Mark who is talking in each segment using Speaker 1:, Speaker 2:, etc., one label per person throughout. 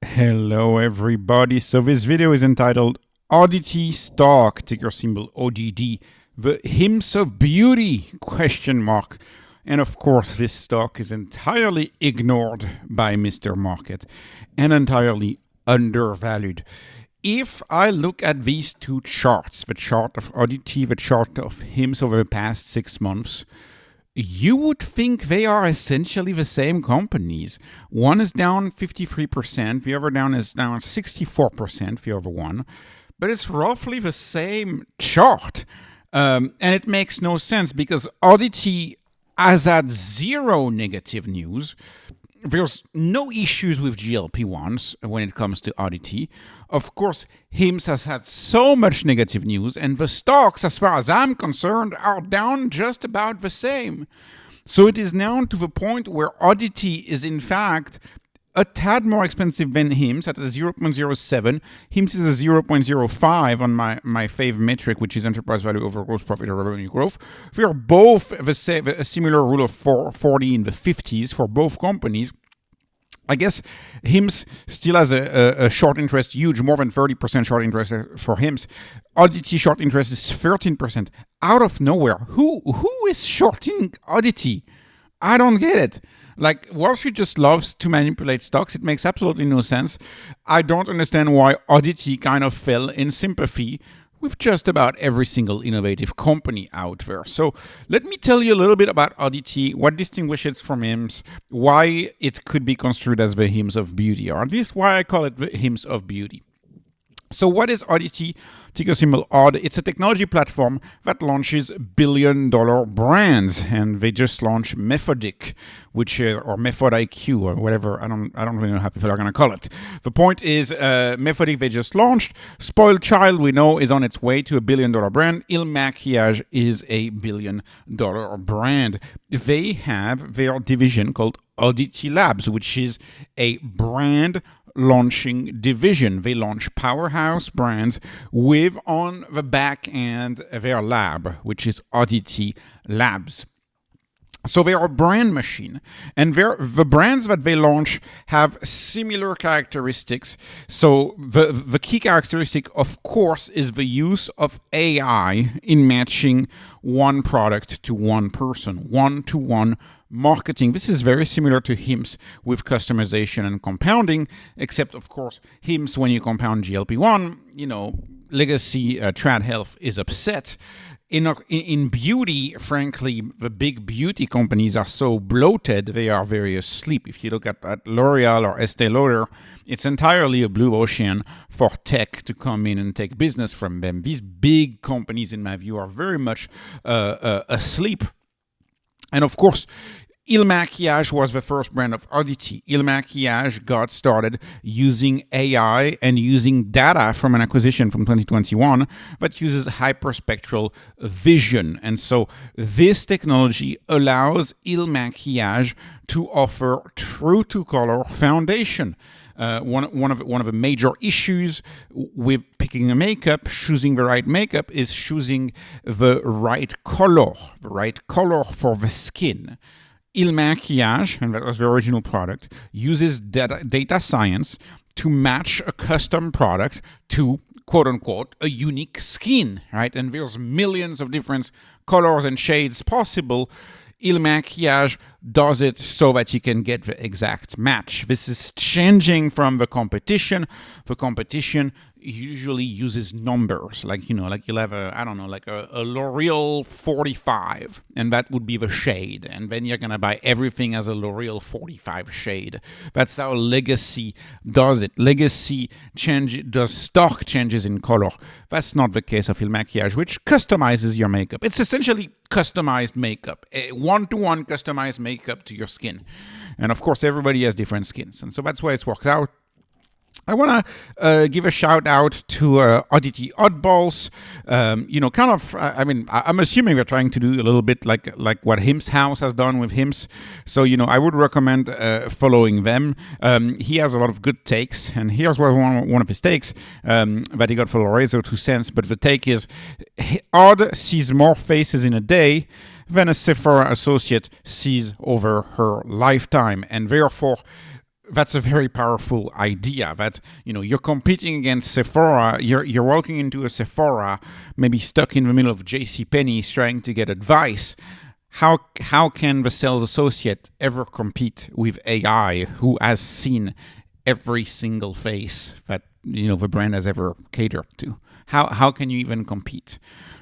Speaker 1: Hello everybody. So this video is entitled Oddity Stock, ticker symbol ODD, the hymns of beauty, question mark. And of course, this stock is entirely ignored by Mr. Market and entirely undervalued. If I look at these two charts, the chart of Oddity, the chart of hymns over the past 6 months, you would think they are essentially the same companies. One is down 53%, the other is down 64%, the other one. But it's roughly the same chart. And it makes no sense because Oddity has had zero negative news. There's no issues with GLP-1s when it comes to Oddity. Of course, HIMSS has had so much negative news, and the stocks, as far as I'm concerned, are down just about the same. So it is now to the point where Oddity is, in fact, a tad more expensive than HIMSS at a 0.07. HIMSS is a 0.05 on my fave metric, which is enterprise value over gross profit or revenue growth. We are both a similar rule of 40 in the 50s for both companies. I guess HIMSS still has a short interest, huge, more than 30% short interest for HIMSS. Oddity short interest is 13%. Out of nowhere. Who is shorting Oddity? I don't get it. Like, Wall Street just loves to manipulate stocks. It makes absolutely no sense. I don't understand why Oddity kind of fell in sympathy with just about every single innovative company out there. So let me tell you a little bit about Oddity, what distinguishes it from HIMSS, why it could be construed as the hymns of beauty, or at least why I call it the hymns of beauty. So what is Oddity? Ticker symbol ODD. It's a technology platform that launches billion-dollar brands, and they just launched MethodIQ, which is, or MethodIQ, or whatever. I don't really know how people are going to call it. The point is, MethodIQ they just launched. SpoiledChild, we know, is on its way to a billion-dollar brand. IL MAKIAGE is a billion-dollar brand. They have their division called Oddity Labs, which is a brand launching division. They launch powerhouse brands with on the back end their lab, which is Oddity Labs. So they are a brand machine, and the brands that they launch have similar characteristics. So the key characteristic, of course, is the use of AI in matching one product to one person, one-to-one marketing. This is very similar to HIMSS with customization and compounding, except, of course, HIMSS, when you compound GLP-1, legacy trad health is upset. In beauty, frankly, the big beauty companies are so bloated, they are very asleep. If you look at L'Oreal or Estee Lauder, it's entirely a blue ocean for tech to come in and take business from them. These big companies, in my view, are very much asleep. And of course, IL MAKIAGE was the first brand of Oddity. IL MAKIAGE got started using AI and using data from an acquisition from 2021 that uses hyperspectral vision. And so this technology allows IL MAKIAGE to offer true-to-color foundation. One of the major issues with picking a makeup, choosing the right makeup, is choosing the right color for the skin. IL MAKIAGE, and that was the original product, uses data science to match a custom product to, quote unquote, a unique skin, right? And there's millions of different colors and shades possible. IL MAKIAGE does it so that you can get the exact match. This is changing from the competition. The competition usually uses numbers, like you'll have a L'Oreal 45, and that would be the shade, and then you're gonna buy everything as a L'Oreal 45 shade. That's how Legacy does it. Legacy does stock changes in color. That's not the case of IL MAKIAGE, which customizes your makeup. It's essentially customized makeup, a one-to-one customized makeup to your skin. And of course, everybody has different skins, and so that's why it's worked out. I want to give a shout out to Oddity Oddballs. I'm assuming we're trying to do a little bit like what HIMSS House has done with HIMSS. So, I would recommend following them. He has a lot of good takes, and here's one of his takes that he got for Lorenzo 2 cents. But the take is, Odd sees more faces in a day than a Sephora associate sees over her lifetime, and therefore that's a very powerful idea that, you're competing against Sephora. You're walking into a Sephora, maybe stuck in the middle of JCPenney's trying to get advice. How can the sales associate ever compete with AI who has seen every single face that the brand has ever catered to? How can you even compete?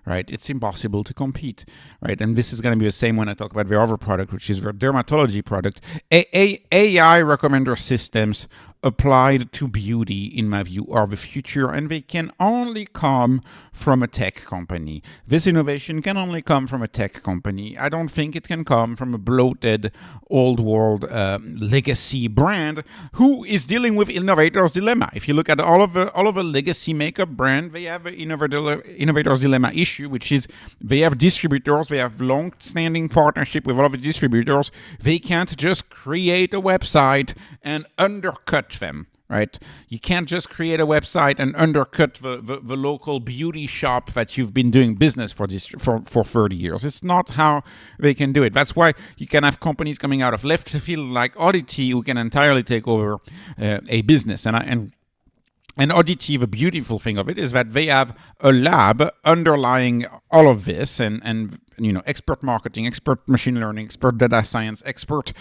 Speaker 1: Right? It's impossible to compete, right? And this is going to be the same when I talk about their other product, which is their dermatology product. AI recommender systems applied to beauty, in my view, are the future, and they can only come from a tech company. This innovation can only come from a tech company. I don't think it can come from a bloated, old world legacy brand who is dealing with innovator's dilemma. If you look at all of the legacy makeup brand, they have an innovator's dilemma issue, which is they have distributors, they have long-standing partnership with all of the distributors. They can't just create a website and undercut them, right? You can't just create a website and undercut the local beauty shop that you've been doing business for 30 years. It's not how they can do it. That's why you can have companies coming out of left field like Oddity who can entirely take over a business. And Oddity, the beautiful thing of it is that they have a lab underlying all of this, and expert marketing, expert machine learning, expert data science, expert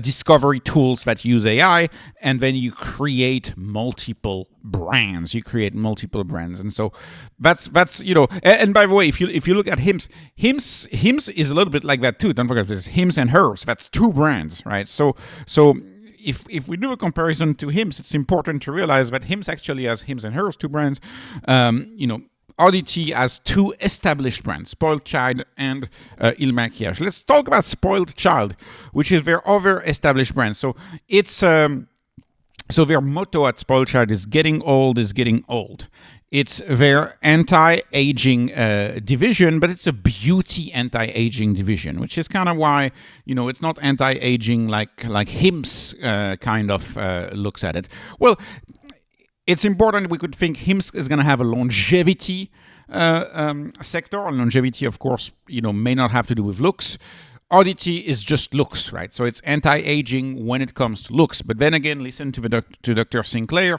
Speaker 1: discovery tools that use AI, and then you create multiple brands. And so that's And by the way, if you look at Hims is a little bit like that too. Don't forget this, Hims and Hers. That's two brands, right? So. If we do a comparison to Hims, it's important to realize that Hims actually has Hims and Hers, two brands. Oddity has two established brands, SpoiledChild and IL MAKIAGE. Let's talk about SpoiledChild, which is their other established brand. So it's so their motto at SpoiledChild is "Getting old is getting old." It's their anti-aging division, but it's a beauty anti-aging division, which is kind of why it's not anti-aging like Hims kind of looks at it. Well, it's important. We could think Hims is going to have a longevity sector, and longevity, of course, may not have to do with looks. Oddity is just looks, right? So it's anti-aging when it comes to looks. But then again, listen to Dr. Sinclair.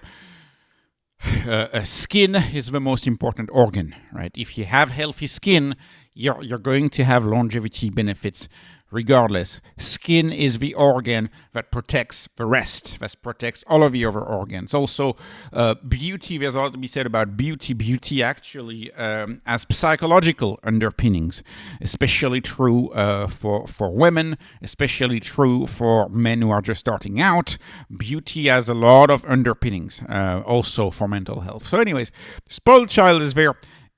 Speaker 1: Skin is the most important organ, right? If you have healthy skin, you're going to have longevity benefits regardless. Skin is the organ that protects the rest, that protects all of the other organs. Also, beauty, there's a lot to be said about beauty. Beauty actually has psychological underpinnings, especially true for women, especially true for men who are just starting out. Beauty has a lot of underpinnings, also for mental health. So anyways, SpoiledChild is their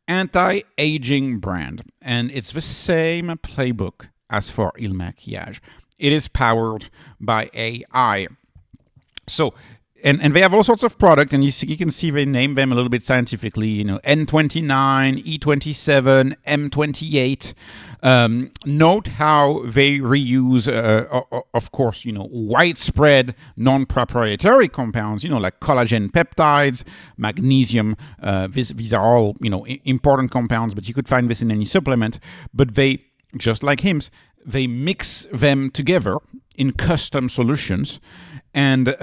Speaker 1: anti-aging brand, and it's the same playbook as for IL MAKIAGE. It is powered by AI. So, and they have all sorts of product, and you can see they name them a little bit scientifically, N29, E27, M28. Note how they reuse, of course, widespread non-proprietary compounds, like collagen peptides, magnesium. These are all, important compounds, but you could find this in any supplement. But they, just like Hims, they mix them together in custom solutions. And,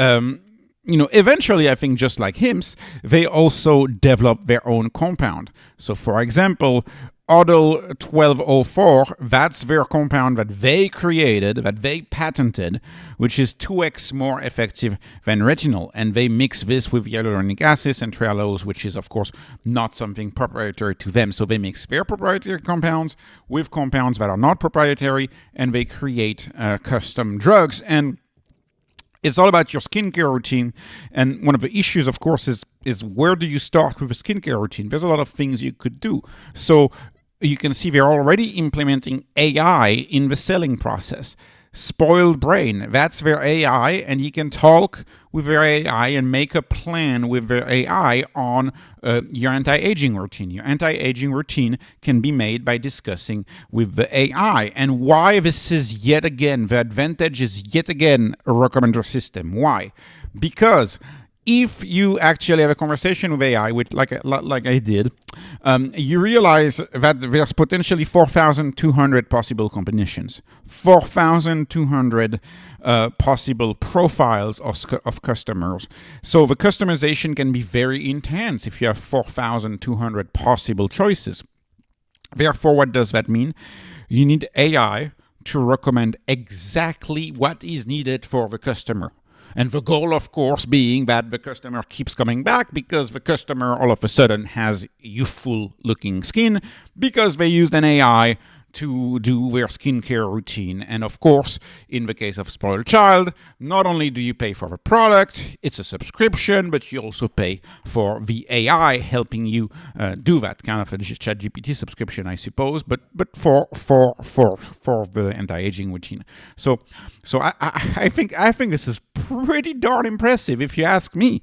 Speaker 1: eventually, I think just like Hims, they also develop their own compound. So, for example, Oddity 1204, that's their compound that they created, that they patented, which is 2x more effective than retinol. And they mix this with hyaluronic acid and trehalose, which is, of course, not something proprietary to them. So they mix their proprietary compounds with compounds that are not proprietary, and they create custom drugs. And it's all about your skincare routine. And one of the issues, of course, is where do you start with a skincare routine? There's a lot of things you could do. So you can see they're already implementing AI in the selling process. Spoiled Brain, that's their AI, and you can talk with their AI and make a plan with their AI on your anti-aging routine. Your anti-aging routine can be made by discussing with the AI. And why this is yet again, the advantage is yet again a recommender system. Why? Because if you actually have a conversation with AI, like I did, you realize that there's potentially 4,200 possible combinations, 4,200 possible profiles of customers. So the customization can be very intense if you have 4,200 possible choices. Therefore, what does that mean? You need AI to recommend exactly what is needed for the customer. And the goal, of course, being that the customer keeps coming back because the customer all of a sudden has youthful looking skin because they used an AI to do their skincare routine. And of course, in the case of SpoiledChild, not only do you pay for the product, it's a subscription, but you also pay for the AI helping you do that, kind of a ChatGPT subscription, I suppose, but for the anti-aging routine. So I think this is pretty darn impressive, if you ask me.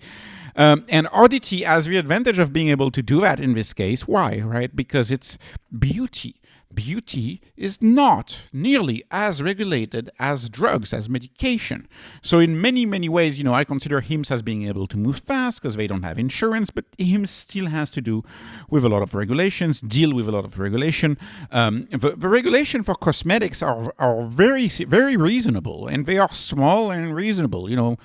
Speaker 1: And Oddity has the advantage of being able to do that in this case. Why, right? Because it's beauty. Beauty is not nearly as regulated as drugs, as medication. So in many, many ways, I consider HIMSS as being able to move fast because they don't have insurance, but HIMSS still has to do with a lot of regulations, deal with a lot of regulation. The regulation for cosmetics are very, very reasonable, and they are small and reasonable. Don't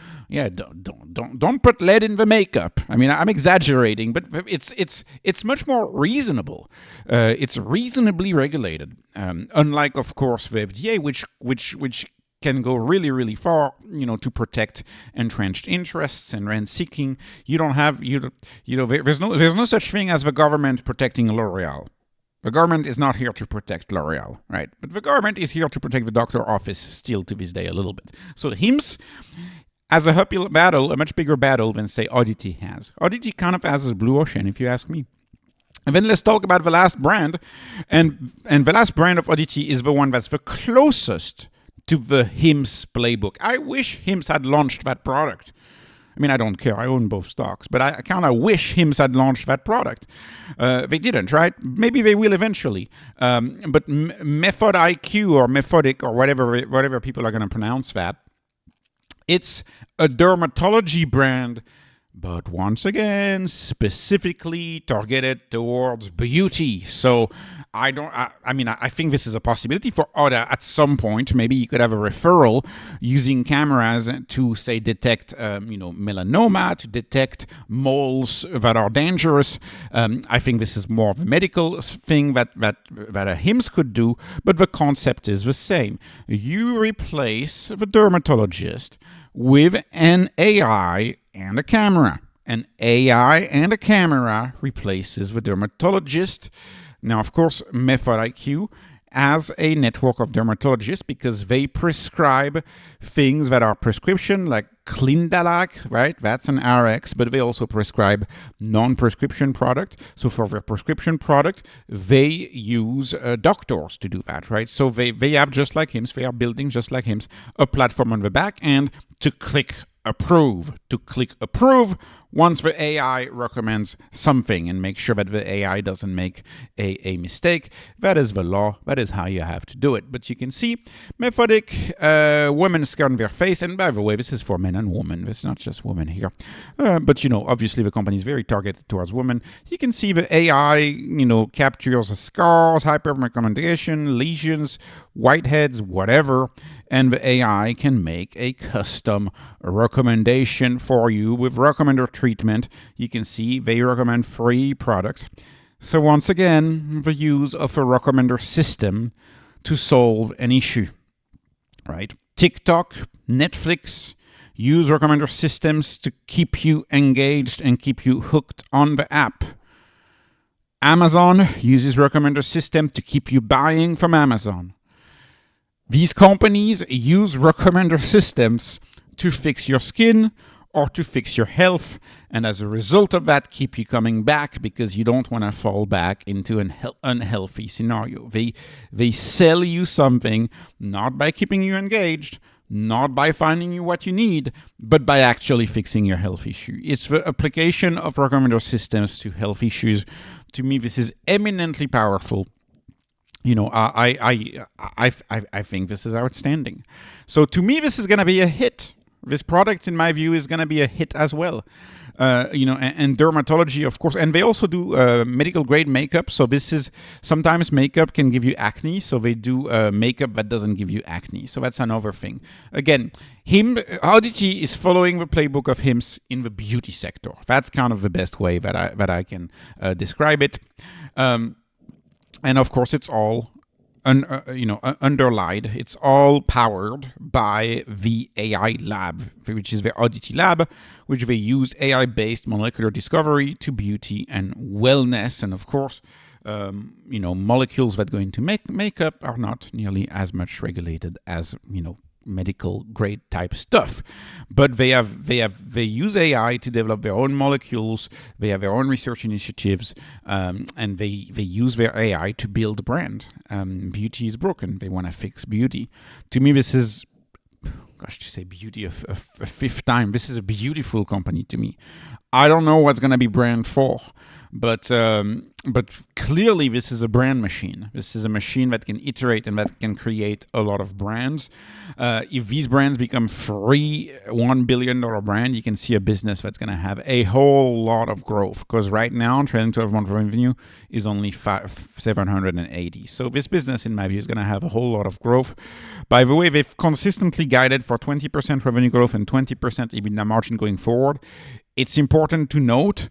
Speaker 1: put lead in the makeup. I mean, I'm exaggerating, but it's much more reasonable. It's reasonably regulated. Unlike, of course, the FDA, which can go really, really far, to protect entrenched interests and rent seeking. You don't have, there's no such thing as the government protecting L'Oreal. The government is not here to protect L'Oreal, right? But the government is here to protect the doctor office still to this day a little bit. So HIMSS has a uphill battle, a much bigger battle than, say, Oddity has. Oddity kind of has a blue ocean, if you ask me. And then let's talk about the last brand. And the last brand of Oddity is the one that's the closest to the HIMSS playbook. I wish HIMSS had launched that product. I mean, I don't care. I own both stocks. But I kind of wish HIMSS had launched that product. They didn't, right? Maybe they will eventually. But MethodIQ or Methodic or whatever people are going to pronounce that, it's a dermatology brand, but once again, specifically targeted towards beauty. So I think this is a possibility for Oda at some point. Maybe you could have a referral using cameras to, say, detect, melanoma, to detect moles that are dangerous. I think this is more of a medical thing that a HIMSS could do, but the concept is the same. You replace the dermatologist with an AI and a camera. An AI and a camera replaces the dermatologist. Now, of course, MethodIQ has a network of dermatologists because they prescribe things that are prescription, like Clindalac, right? That's an RX, but they also prescribe non-prescription product. So for their prescription product, they use doctors to do that, right? So they have, just like HIMSS, they are building, just like HIMSS, a platform on the back end to click approve. To click approve once the AI recommends something, and make sure that the AI doesn't make a mistake. That is the law. That is how you have to do it. But you can see methodic women scan their face. And by the way, this is for men and women. It's not just women here. But, obviously the company is very targeted towards women. You can see the AI, captures scars, hyperpigmentation, lesions, whiteheads, whatever. And the AI can make a custom recommendation for you with recommender treatment. You can see they recommend 3 products. So once again, the use of a recommender system to solve an issue, right? TikTok, Netflix use recommender systems to keep you engaged and keep you hooked on the app. Amazon uses recommender system to keep you buying from Amazon. These companies use recommender systems to fix your skin or to fix your health, and as a result of that, keep you coming back because you don't want to fall back into an unhealthy scenario. They sell you something not by keeping you engaged, not by finding you what you need, but by actually fixing your health issue. It's the application of recommender systems to health issues. To me, this is eminently powerful. I think this is outstanding. So to me, this is going to be a hit, This product, in my view, is going to be a hit as well. And dermatology, of course, and they also do medical grade makeup. So this is, sometimes makeup can give you acne, so they do makeup that doesn't give you acne. So that's another thing. Again, Oddity is following the playbook of Hims in the beauty sector. That's kind of the best way that I can describe it. And of course, it's all underlined. It's all powered by the AI lab, which is the Oddity Lab, which they use AI-based molecular discovery to beauty and wellness. And of course, molecules that go into makeup are not nearly as much regulated as, medical grade type stuff, but they use AI to develop their own molecules. They have their own research initiatives, and they use their AI to build a brand. Beauty is broken. They want to fix beauty. To me, this is, gosh, to say beauty a fifth time. This is a beautiful company to me. I don't know what's going to be brand for, but clearly this is a brand machine. This is a machine that can iterate and that can create a lot of brands. If these brands become free $1 billion brand, you can see a business that's going to have a whole lot of growth, because right now trailing 12-month revenue is only 780. So this business, in my view, is going to have a whole lot of growth. By the way, they've consistently guided for 20% revenue growth and 20% EBITDA margin going forward. It's important to note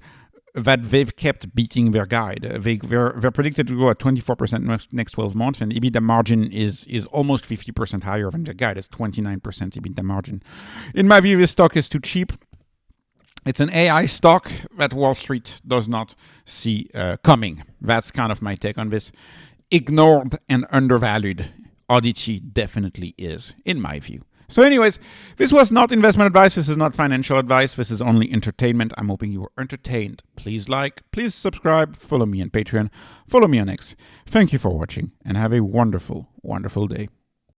Speaker 1: that they've kept beating their guide. They're predicted to grow at 24% next 12 months, and EBITDA margin is almost 50% higher than their guide. It's 29% EBITDA margin. In my view, this stock is too cheap. It's an AI stock that Wall Street does not see coming. That's kind of my take on this. Ignored and undervalued. Oddity definitely is, in my view. So anyways, this was not investment advice. This is not financial advice. This is only entertainment. I'm hoping you were entertained. Please like, please subscribe, follow me on Patreon, follow me on X. Thank you for watching and have a wonderful, wonderful day.